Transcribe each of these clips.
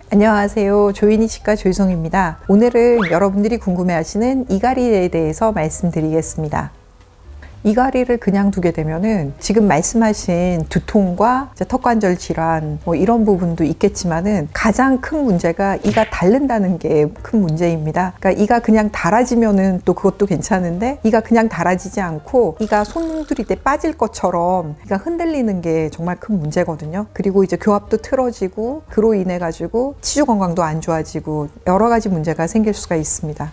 안녕하세요. 조인이 치과 조희성입니다. 오늘은 여러분들이 궁금해하시는 이갈이에 대해서 말씀드리겠습니다. 이갈이를 그냥 두게 되면은 지금 말씀하신 두통과 턱관절 질환 이런 부분도 있겠지만은 가장 큰 문제가 이가 닳는다는 게 큰 문제입니다. 그러니까 이가 그냥 닳아지면은 또 그것도 괜찮은데 이가 그냥 닳아지지 않고 이가 손 들일 때 빠질 것처럼 이가 흔들리는 게 정말 큰 문제거든요. 그리고 이제 교합도 틀어지고 그로 인해 가지고 치주 건강도 안 좋아지고 여러 가지 문제가 생길 수가 있습니다.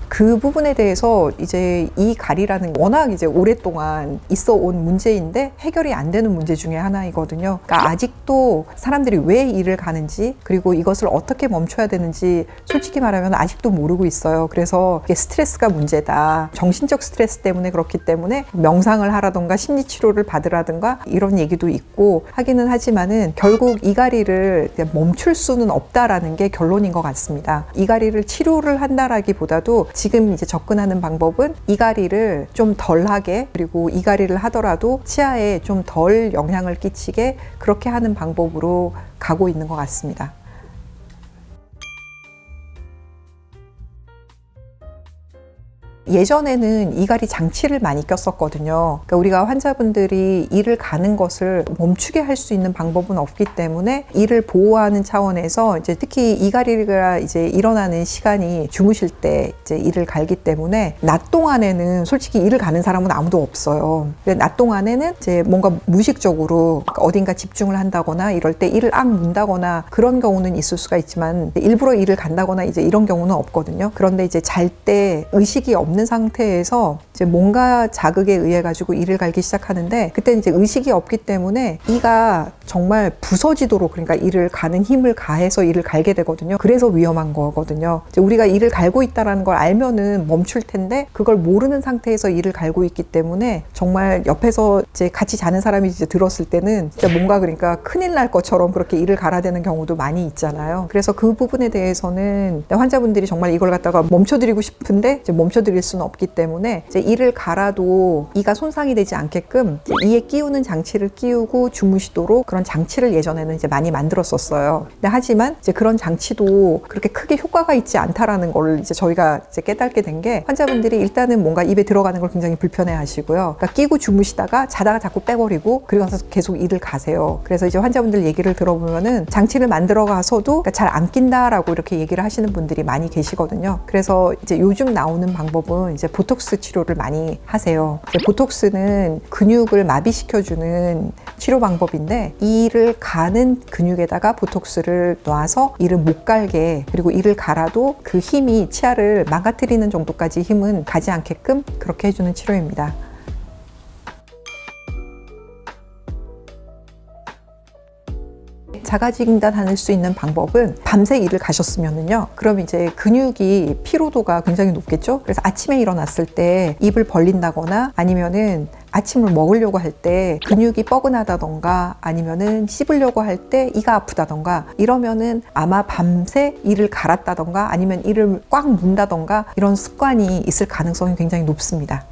그 부분에 대해서 이제 이 갈이라는 워낙 이제 오랫동안 있어 온 문제인데 해결이 안 되는 문제 중에 하나이거든요. 그러니까 아직도 사람들이 왜 이를 가는지 그리고 이것을 어떻게 멈춰야 되는지 솔직히 말하면 아직도 모르고 있어요. 그래서 이게 스트레스가 문제다. 정신적 스트레스 때문에 그렇기 때문에 명상을 하라던가 심리치료를 받으라든가 이런 얘기도 있고 하기는 하지만은 결국 이갈이를 멈출 수는 없다라는 게 결론인 것 같습니다. 이갈이를 치료를 한다라기보다도 지금 이제 접근하는 방법은 이갈이를 좀 덜하게 그리고 이갈이를 하더라도 치아에 좀 덜 영향을 끼치게 그렇게 하는 방법으로 가고 있는 것 같습니다. 예전에는 이갈이 장치를 많이 꼈었거든요. 그러니까 우리가 환자분들이 이를 가는 것을 멈추게 할 수 있는 방법은 없기 때문에 이를 보호하는 차원에서 이제 특히 이갈이가 이제 일어나는 시간이 주무실 때 이제 이를 갈기 때문에 낮 동안에는 솔직히 이를 가는 사람은 아무도 없어요. 근데 낮 동안에는 이제 뭔가 무의식적으로 어딘가 집중을 한다거나 이럴 때 이를 악 문다거나 그런 경우는 있을 수가 있지만 일부러 이를 간다거나 이제 이런 경우는 없거든요. 그런데 이제 잘 때 의식이 없는 상태에서 이제 뭔가 자극에 의해 가지고 이를 갈기 시작하는데 그때 이제 의식이 없기 때문에 이가 정말 부서지도록 그러니까 이를 가는 힘을 가해서 이를 갈게 되거든요. 그래서 위험한 거거든요. 이제 우리가 이를 갈고 있다라는 걸 알면은 멈출 텐데 그걸 모르는 상태에서 이를 갈고 있기 때문에 정말 옆에서 이제 같이 자는 사람이 이제 들었을 때는 진짜 뭔가 그러니까 큰일 날 것처럼 그렇게 이를 갈아대는 경우도 많이 있잖아요. 그래서 그 부분에 대해서는 환자분들이 정말 이걸 갖다가 멈춰드리고 싶은데 이제 멈춰드릴 수는 없기 때문에 이제 이를 갈아도 이가 손상이 되지 않게끔 이제 이에 끼우는 장치를 끼우고 주무시도록 그런 장치를 예전에는 이제 많이 만들었었어요. 근데 하지만 이제 그런 장치도 그렇게 크게 효과가 있지 않다라는 걸 이제 저희가 이제 깨닫게 된 게 환자분들이 일단은 뭔가 입에 들어가는 걸 굉장히 불편해 하시고요. 그러니까 끼고 주무시다가 자다가 자꾸 빼버리고 그리고 나서 계속 이를 가세요. 그래서 이제 환자분들 얘기를 들어보면은 장치를 만들어 가서도 그러니까 잘 안 낀다라고 이렇게 얘기를 하시는 분들이 많이 계시거든요. 그래서 이제 요즘 나오는 방법은 이제 보톡스 치료를 많이 하세요. 이제 보톡스는 근육을 마비시켜주는 치료 방법인데 이를 가는 근육에다가 보톡스를 놔서 이를 못 갈게 그리고 이를 갈아도 그 힘이 치아를 망가뜨리는 정도까지 힘은 가지 않게끔 그렇게 해주는 치료입니다. 자가진단할 수 있는 방법은 밤새 일을 가셨으면은요. 그럼 이제 근육이 피로도가 굉장히 높겠죠. 그래서 아침에 일어났을 때 입을 벌린다거나 아니면은 아침을 먹으려고 할 때 근육이 뻐근하다던가 아니면은 씹으려고 할 때 이가 아프다던가 이러면은 아마 밤새 이를 갈았다던가 아니면 이를 꽉 문다던가 이런 습관이 있을 가능성이 굉장히 높습니다.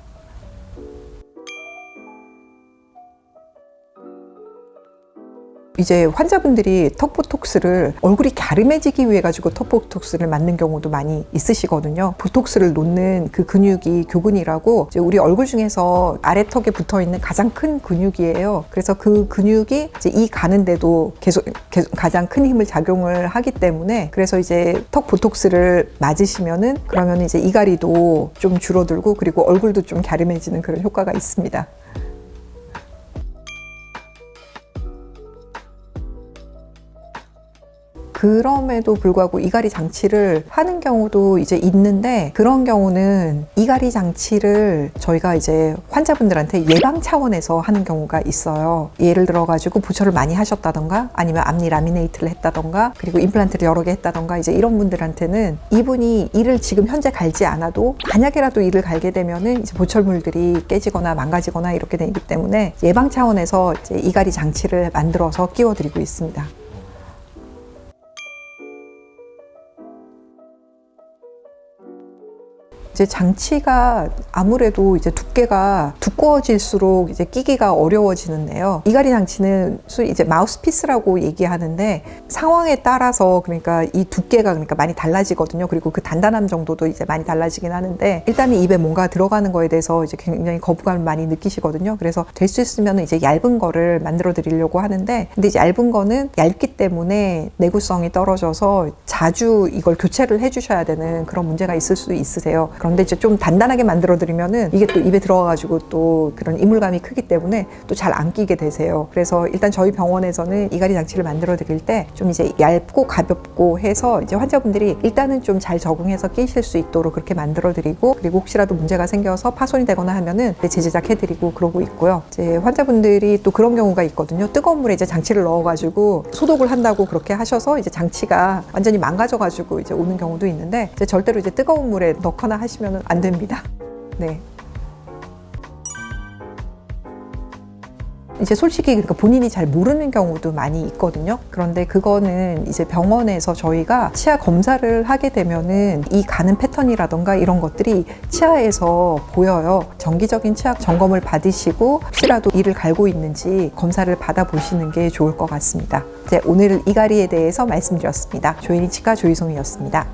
이제 환자분들이 턱보톡스를 얼굴이 갸름해지기 위해 가지고 턱보톡스를 맞는 경우도 많이 있으시거든요. 보톡스를 놓는 그 근육이 교근이라고 이제 우리 얼굴 중에서 아래턱에 붙어 있는 가장 큰 근육이에요. 그래서 그 근육이 이제 이 가는데도 계속 가장 큰 힘을 작용을 하기 때문에 그래서 이제 턱 보톡스를 맞으시면은 그러면 이제 이갈이도 좀 줄어들고 그리고 얼굴도 좀 갸름해지는 그런 효과가 있습니다. 그럼에도 불구하고 이갈이 장치를 하는 경우도 이제 있는데 그런 경우는 이갈이 장치를 저희가 이제 환자분들한테 예방 차원에서 하는 경우가 있어요. 예를 들어 가지고 보철을 많이 하셨다던가 아니면 앞니 라미네이트를 했다던가 그리고 임플란트를 여러 개 했다던가 이제 이런 분들한테는 이분이 이를 지금 현재 갈지 않아도 만약에라도 이를 갈게 되면은 이제 보철물들이 깨지거나 망가지거나 이렇게 되기 때문에 예방 차원에서 이제 이갈이 장치를 만들어서 끼워드리고 있습니다. 이제 장치가 아무래도 이제 두께가 두꺼워질수록 이제 끼기가 어려워지는데요. 이갈이 장치는 이제 마우스피스라고 얘기하는데 상황에 따라서 그러니까 이 두께가 그러니까 많이 달라지거든요. 그리고 그 단단함 정도도 이제 많이 달라지긴 하는데 일단은 입에 뭔가 들어가는 거에 대해서 이제 굉장히 거부감을 많이 느끼시거든요. 그래서 될 수 있으면 이제 얇은 거를 만들어 드리려고 하는데 근데 이제 얇은 거는 얇기 때문에 내구성이 떨어져서 자주 이걸 교체를 해주셔야 되는 그런 문제가 있을 수 있으세요. 그런데 이제 좀 단단하게 만들어 드리면은 이게 또 입에 들어가가지고 또 그런 이물감이 크기 때문에 또 잘 안 끼게 되세요. 그래서 일단 저희 병원에서는 이갈이 장치를 만들어 드릴 때 좀 이제 얇고 가볍고 해서 이제 환자분들이 일단은 좀 잘 적응해서 끼실 수 있도록 그렇게 만들어 드리고 그리고 혹시라도 문제가 생겨서 파손이 되거나 하면은 재제작해 드리고 그러고 있고요. 이제 환자분들이 또 그런 경우가 있거든요. 뜨거운 물에 이제 장치를 넣어가지고 소독을 한다고 그렇게 하셔서 이제 장치가 완전히 망가져가지고 이제 오는 경우도 있는데 이제 절대로 이제 뜨거운 물에 넣거나 하시면 안 됩니다. 네. 이제 솔직히 그러니까 본인이 잘 모르는 경우도 많이 있거든요. 그런데 그거는 이제 병원에서 저희가 치아 검사를 하게 되면은 이 가는 패턴이라던가 이런 것들이 치아에서 보여요. 정기적인 치아 점검을 받으시고 혹시라도 이를 갈고 있는지 검사를 받아보시는 게 좋을 것 같습니다. 이제 오늘 이갈이에 대해서 말씀드렸습니다. 조인이 치과 조희송이었습니다.